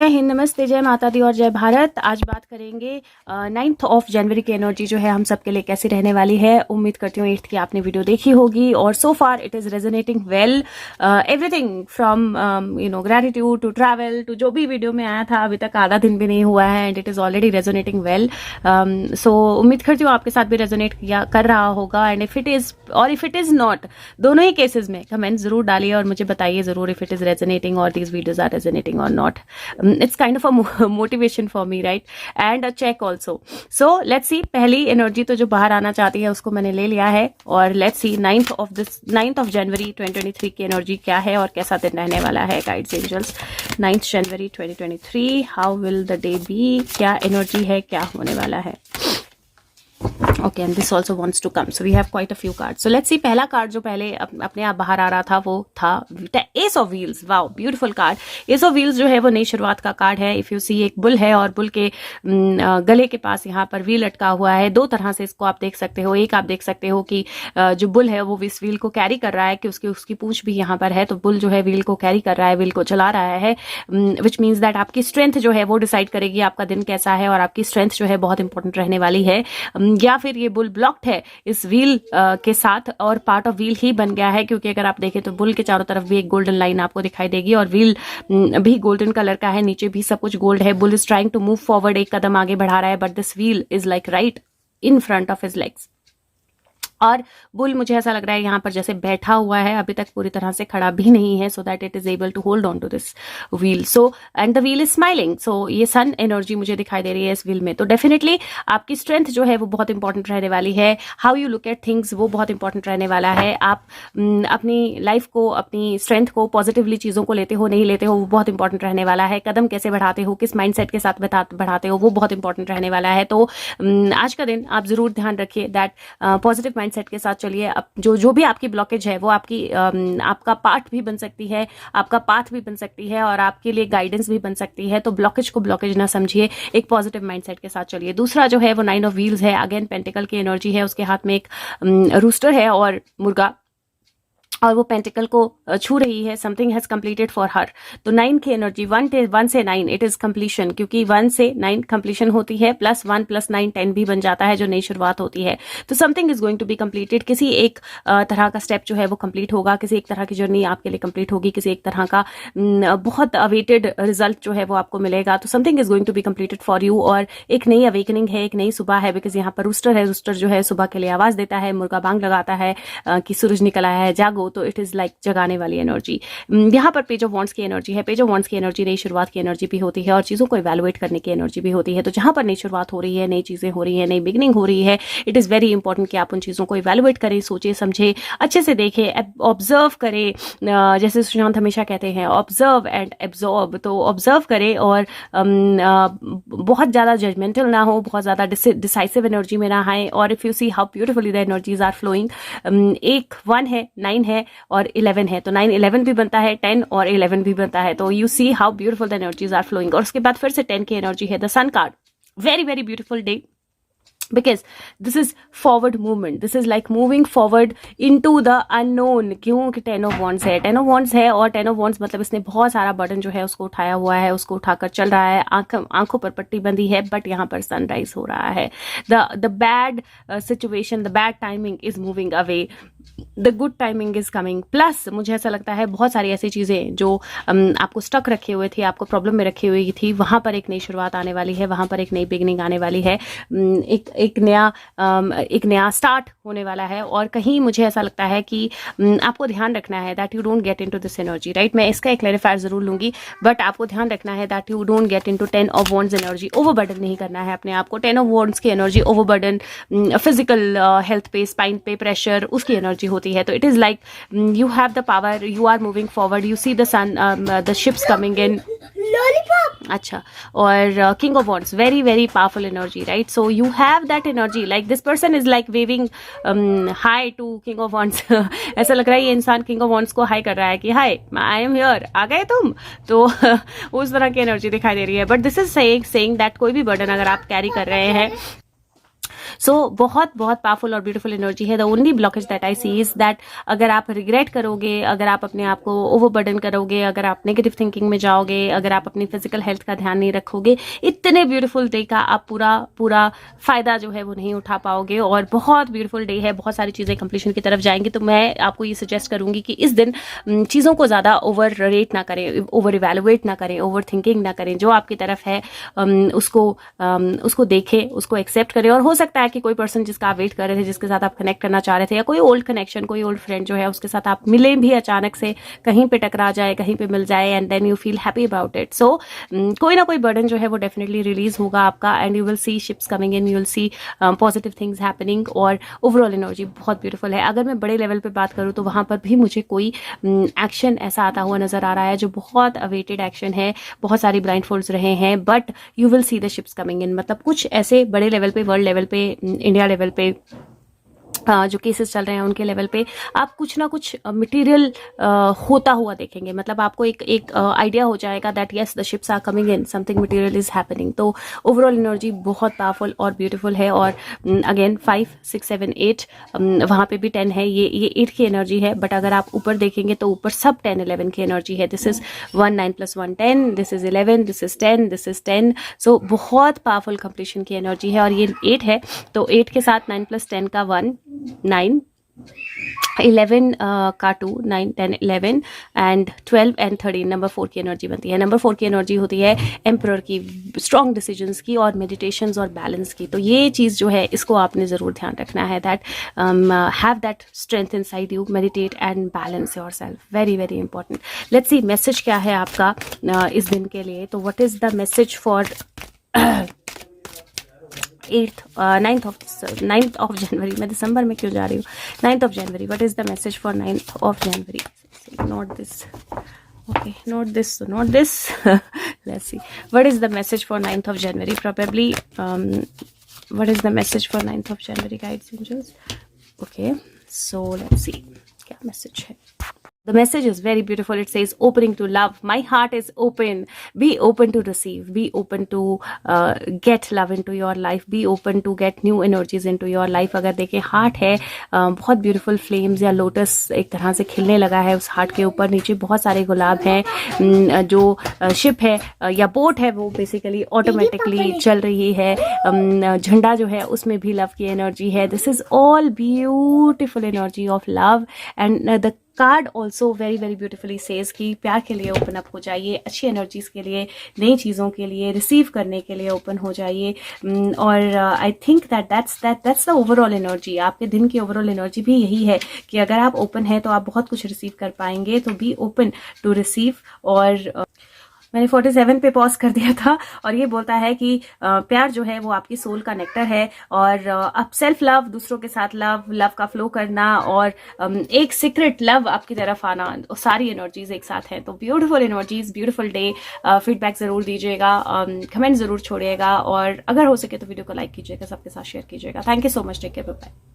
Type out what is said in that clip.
जय हिंद, नमस्ते, जय माता दी और जय भारत। आज बात करेंगे 9th ऑफ जनवरी की एनर्जी जो है हम सबके लिए कैसी रहने वाली है। उम्मीद करती हूँ 8th की आपने वीडियो देखी होगी और so far it is resonating well. Everything from gratitude to travel to जो भी वीडियो में आया था, अभी तक आधा दिन भी नहीं हुआ है and it is already resonating well. So उम्मीद करती हूँ आपके साथ भी रेजोनेट कर रहा होगा। And if it is not, दोनों ही केसेस में कमेंट जरूर डालिए और मुझे बताइए जरूर इफ इट इज़ रेजोनेटिंग और दीज वीडियोज आर रेजोनेटिंग और not. It's kind of a motivation for me, right? And a check also. So let's see. पहली एनर्जी तो जो बाहर आना चाहती है उसको मैंने ले लिया है और let's see 9th of January 2023 की एनर्जी क्या है और कैसा दिन रहने वाला है guides angels. 9th January 2023, how will the day be? क्या एनर्जी है, क्या होने वाला है। Okay, and this also wants to come, so we have quite a few card. So let's see, पहला कार्ड जो पहले अपने आप बाहर आ रहा था वो था S of wheels. Wow, beautiful card. S of wheels जो है वो नई शुरुआत का कार्ड है। इफ यू सी, एक बुल है और बुल के गले के पास यहाँ पर व्हील लटका हुआ है। दो तरह से इसको आप देख सकते हो। एक आप देख सकते हो कि जो बुल है वो इस व्हील को कैरी कर रहा है, कि उसकी पूंछ भी यहाँ पर है, तो बुल जो है व्हील को कैरी कर रहा है, व्हील को चला रहा है, विच मीन्स दैट आपकी स्ट्रेंथ जो है वो डिसाइड करेगी आपका दिन कैसा है और आपकी स्ट्रेंथ जो है बहुत इंपॉर्टेंट रहने वाली है। या फिर ये बुल ब्लॉक्ड है इस व्हील के साथ और पार्ट ऑफ व्हील ही बन गया है, क्योंकि अगर आप देखें तो बुल के चारों तरफ भी एक गोल्डन लाइन आपको दिखाई देगी और व्हील भी गोल्डन कलर का है, नीचे भी सब कुछ गोल्ड है। Bull is trying to move forward, एक कदम आगे बढ़ा रहा है, but this wheel is like right in front of his legs. और बुल मुझे ऐसा लग रहा है यहाँ पर जैसे बैठा हुआ है, अभी तक पूरी तरह से खड़ा भी नहीं है, so that it is able to hold on to this wheel. So and the wheel is smiling. So ये सन एनर्जी मुझे दिखाई दे रही है इस व्हील में। तो डेफिनेटली आपकी स्ट्रेंथ जो है वो बहुत इंपॉर्टेंट रहने वाली है। How you look at things वो बहुत इंपॉर्टेंट रहने वाला है। आप अपनी लाइफ को, अपनी स्ट्रेंथ को, पॉजिटिवली चीज़ों को लेते हो नहीं लेते हो, वो बहुत इंपॉर्टेंट रहने वाला है। कदम कैसे बढ़ाते हो, किस माइंडसेट के साथ बढ़ाते हो, वो बहुत इंपॉर्टेंट रहने वाला है। तो आज का दिन आप जरूर ध्यान रखिए दैट पॉजिटिव माइंडसेट के साथ चलिए। जो भी आपकी ब्लॉकेज है वो आपका पार्ट भी बन सकती है, आपका पाथ भी बन सकती है और आपके लिए गाइडेंस भी बन सकती है। तो ब्लॉकेज को ब्लॉकेज ना समझिए, एक पॉजिटिव माइंडसेट के साथ चलिए। दूसरा जो है वो 9 ऑफ व्हील्स है, अगेन पेंटिकल की एनर्जी है। उसके हाथ में एक रूस्टर है और मुर्गा, और वो पेंटिकल को छू रही है। Something has completed for her. तो 9 की एनर्जी 1 से 9 इट इज कंप्लीशन, क्योंकि 1 से 9 कंप्लीशन होती है, प्लस 1 प्लस 9 10 भी बन जाता है, जो नई शुरुआत होती है। तो something is going to be completed. किसी एक तरह का स्टेप जो है वो कंप्लीट होगा, किसी एक तरह की जर्नी आपके लिए कंप्लीट होगी, किसी एक तरह का बहुत अवेटेड रिजल्ट जो है वो आपको मिलेगा। तो something is going to be completed for you और एक नई अवेकनिंग है, एक नई सुबह है। बिकॉज यहाँ पर रूस्टर है, रूस्टर जो है सुबह के लिए आवाज देता है, मुर्गा बांग लगाता है कि सूरज निकल आया है, जागो। तो इट इज लाइक जगाने वाली एनर्जी। यहाँ पर पेज ऑफ वॉन्ड्स की एनर्जी है। पेज ऑफ वॉन्ड्स की एनर्जी नई शुरुआत की एनर्जी भी होती है और चीज़ों को इवैल्यूएट करने की एनर्जी भी होती है। तो जहाँ पर नई शुरुआत हो रही है, नई चीज़ें हो रही है, नई बिगनिंग हो रही है, इट इज़ वेरी इंपॉर्टेंट कि आप उन चीज़ों को इवैल्यूएट करें, सोचें, समझें, अच्छे से देखें, ऑब्जर्व करें। जैसे सुशांत हमेशा कहते हैं, ऑब्जर्व एंड एब्जॉर्ब। तो ऑब्जर्व करें और बहुत ज़्यादा जजमेंटल ना हो, बहुत ज़्यादा डिसाइसिव एनर्जी में ना आए। और if you see how beautifully the energies are flowing, एक 1 है, 9 है और 11 है। तो 9 11 भी बनता है, 10 और 11 भी बनता है। तो you see how beautiful the energies are flowing. और उसके बाद फिर से 10 की एनर्जी है, the sun card. Very very beautiful day, because this is forward movement, this is like moving forward into the unknown। क्यों कि 10 of wands है, 10 of wands है और 10 of wands मतलब इसने बहुत सारा बर्डन जो है उसको उठाया हुआ है, उसको उठाकर चल रहा है, आंखों पर पट्टी बंधी है, बट यहाँ पर सनराइज हो रहा है। the bad situation, the bad timing is moving away, the good timing is coming। Plus मुझे ऐसा लगता है बहुत सारी ऐसी चीज़ें जो आपको स्टक रखे हुए थे, आपको प्रॉब्लम में रखी हुई थी, वहाँ पर एक नई शुरुआत आने वाली है, वहाँ पर एक नई बिगनिंग आने वाली है, एक नया स्टार्ट होने वाला है। और कहीं मुझे ऐसा लगता है कि आपको ध्यान रखना है that you don't get into this energy, right. मैं इसका एक क्लैरिफायर जरूर लूंगी, बट आपको ध्यान रखना है that you don't get into 10 of wands energy. Overburden नहीं करना है अपने आप को। 10 ऑफ वॉन्ड्स की एनर्जी ओवरबर्डन, फिजिकल हेल्थ पे, स्पाइन पे प्रेशर, उसकी एनर्जी होती है। तो it is like you have the power, you are moving forward, you see the sun, the ships coming in. अच्छा, और king of wands, very very powerful energy, right. So you have that energy, like this person is like waving hi to king of wands. ऐसा लग रहा है ये इंसान king of wands को hi कर रहा है कि हाय, आई एम हियर, आ गए तुम। तो उस तरह की एनर्जी दिखाई दे रही है। But this is saying that कोई भी बर्डन अगर आप कैरी कर रहे हैं, सो बहुत बहुत पावरफुल और ब्यूटीफुल एनर्जी है। The only blockage that I see is that अगर आप रिग्रेट करोगे, अगर आप अपने आप को ओवरबर्डन करोगे, अगर आप नेगेटिव थिंकिंग में जाओगे, अगर आप अपनी फिजिकल हेल्थ का ध्यान नहीं रखोगे, इतने ब्यूटीफुल डे का आप पूरा फायदा जो है वो नहीं उठा पाओगे। और बहुत ब्यूटीफुल डे है, बहुत सारी चीजें कंप्लीशन की तरफ जाएंगी। तो मैं आपको ये सजेस्ट करूंगी कि इस दिन चीजों को ज्यादा ओवर रेट ना करें, ओवर इवेलुएट ना करें, ओवर थिंकिंग ना करें। जो आपकी तरफ है उसको देखें, उसको एक्सेप्ट करें। और हो सकता है कि कोई पर्सन जिसका आप वेट कर रहे थे, जिसके साथ आप कनेक्ट करना चाह रहे थे, या कोई ओल्ड कनेक्शन, कोई ओल्ड फ्रेंड जो है उसके साथ आप मिले भी अचानक से, कहीं पे टकरा जाए, कहीं पे मिल जाए, and then you feel happy about it. So कोई ना कोई बर्डन जो है वो डेफिनेटली रिलीज होगा आपका, and you will see ships coming in, you will see positive things happening. और ओवरऑल एनर्जी बहुत ब्यूटीफुल है। अगर मैं बड़े लेवल पे बात करूँ तो वहां पर भी मुझे कोई एक्शन ऐसा आता हुआ नजर आ रहा है जो बहुत अवेटेड एक्शन है, बहुत सारी ब्लाइंड फोल्ड्स रहे हैं, but you will see the ships coming इन। मतलब कुछ ऐसे बड़े लेवल पे, वर्ल्ड लेवल पे, इंडिया लेवल पे जो केसेस चल रहे हैं उनके लेवल पे आप कुछ ना कुछ मटेरियल होता हुआ देखेंगे। मतलब आपको एक आइडिया हो जाएगा that yes the ships are coming in, something material is happening. तो ओवरऑल एनर्जी बहुत पावरफुल और ब्यूटीफुल है। और अगेन 5, 6, 7, 8, वहाँ पे भी 10 है, ये 8 की एनर्जी है। बट अगर आप ऊपर देखेंगे तो ऊपर सब 10, 11 की एनर्जी है। This is 1, 9 + 1 10, this is 11, this is 10, this is 10। सो बहुत पावरफुल कंप्लीशन की एनर्जी है। और ये 8 है, तो 8 के साथ 9 + 10 का 1, 9, 11 का 2, 9, 10, 11 एंड 12 एंड 13 नंबर 4 की एनर्जी बनती है। नंबर 4 की एनर्जी होती है एम्परर की, स्ट्रॉन्ग डिसीजंस की और मेडिटेशंस और बैलेंस की। तो ये चीज़ जो है इसको आपने ज़रूर ध्यान रखना है that have that strength inside you, meditate and balance yourself, very very important. Let's see message क्या है आपका इस दिन के लिए। तो what is the message for 9th of January. मैं दिसंबर में क्यों जा रही हूँ? 9th of January, what is the message for 9th of January? Not this, okay, not this let's see what is the message for 9th of January. Probably what is the message for 9th of January, guides, angels? Okay, so let's see kya message hai. The message is very beautiful. It says opening to love. My heart is open. Be open to receive. Be open to get love into your life. Be open to get new energies into your life. अगर देखें heart है, बहुत beautiful flames या lotus एक तरह से खिलने लगा है उस हार्ट के ऊपर। नीचे बहुत सारे गुलाब हैं। जो शिप है या बोट है वो बेसिकली ऑटोमेटिकली चल रही है। झंडा जो है उसमें भी लव की एनर्जी है। This is all beautiful energy of love. And the card also very very beautifully says कि प्यार के लिए ओपन अप हो जाइए, अच्छी एनर्जीज के लिए, नई चीज़ों के लिए, रिसीव करने के लिए ओपन हो जाइए। और I think that's the overall energy. आपके दिन की ओवरऑल एनर्जी भी यही है कि अगर आप ओपन है तो आप बहुत कुछ रिसीव कर पाएंगे। तो बी ओपन टू रिसीव। और मैंने 47 पे पॉज कर दिया था। और ये बोलता है कि प्यार जो है वो आपकी सोल का नेक्टर है। और अब सेल्फ लव, दूसरों के साथ लव का फ्लो करना और एक सीक्रेट लव आपकी तरफ आना, सारी एनर्जीज एक साथ हैं। तो beautiful energies, beautiful day. Feedback जरूर दीजिएगा, कमेंट जरूर छोड़िएगा और अगर हो सके तो वीडियो को लाइक कीजिएगा, सबके साथ शेयर कीजिएगा। Thank you so much, take care, bye bye.